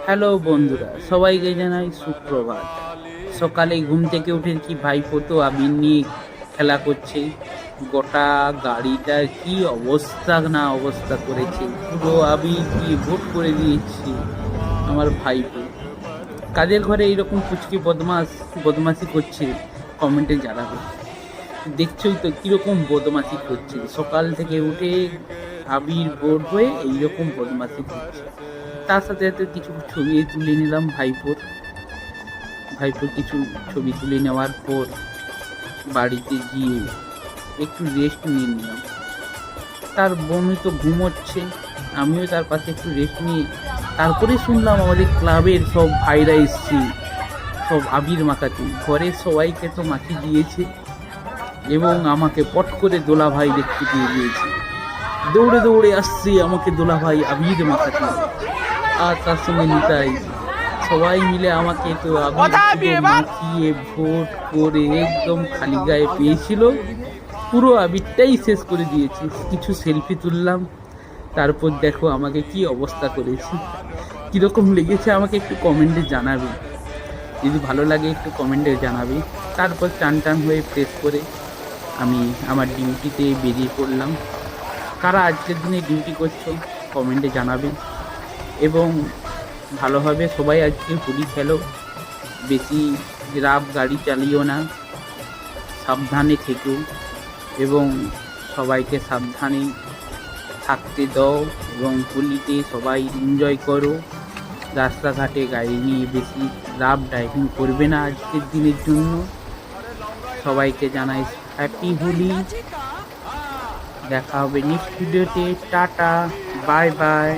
Hello বন্ধুরা, সবাইকে জানাই সুপ্রভাত। সকালে ঘুম থেকে উঠে কি ভাইপো তো আবির নিয়ে খেলা করছে। গোটা গাড়িটার কি অবস্থা না অবস্থা করেছে, পুরো আবির দিয়ে ভোট করে দিয়েছে আমার ভাইপো। কাদের ঘরে এইরকম পুচকি বদমাশি করছে কমেন্টে জানাবে। দেখছোই তো কিরকম বদমাশি করছে, সকাল থেকে উঠে আবির বোর হয়ে এইরকম বদমাশি করছে। তার সাথে সাথে কিছু ছবি তুলে নিলাম ভাইপোর কিছু ছবি তুলে নেওয়ার পর বাড়িতে গিয়ে একটু রেস্ট নিয়ে নিলাম। তার বোনই তো ঘুমোচ্ছে, আমিও তার পাশে একটু রেস্ট নিয়ে তারপরে শুনলাম আমাদের ক্লাবের সব ভাইরা এসছে, সব আবির মাখাতে। ঘরের সবাইকে তো মাখিয়ে দিয়েছে এবং আমাকে পট করে দোলা ভাই দেখতে পেয়ে গিয়েছে। দৌড়ে দৌড়ে আসছে আমাকে দোলা ভাই আবির মাখাতে, আর তার সঙ্গে নিতাই। সবাই মিলে আমাকে তো আবির মাখিয়ে ভোট করে একদম খালি গায়ে পেয়েছিল, পুরো আবিরটাই শেষ করে দিয়েছে। কিছু সেলফি তুললাম, তারপর দেখো আমাকে কি অবস্থা করেছি। কীরকম লেগেছে আমাকে একটু কমেন্টে জানাবে, যদি ভালো লাগে একটু কমেন্টে জানাবে। তারপর টান হয়ে ফ্রেশ করে আমি আমার ডিউটিতে বেরিয়ে পড়লাম। কারা আজকের দিনে ডিউটি করছো কমেন্টে জানাবে, এবং ভালোভাবে সবাই আজকে হোলি খেলো, বেশি রাফ গাড়ি চালিও না, সাবধানে থেকো এবং সবাইকে সাবধানে থাকতে দাও, এবং হোলিতে সবাই এনজয় করো। রাস্তাঘাটে গাড়ি নিয়ে বেশি রাফ ড্রাইভিং করবে না আজকের দিনের জন্য। সবাইকে জানাই হ্যাপি হোলি। দেখা হবে নেক্সট ভিডিওতে। Tata, bye bye.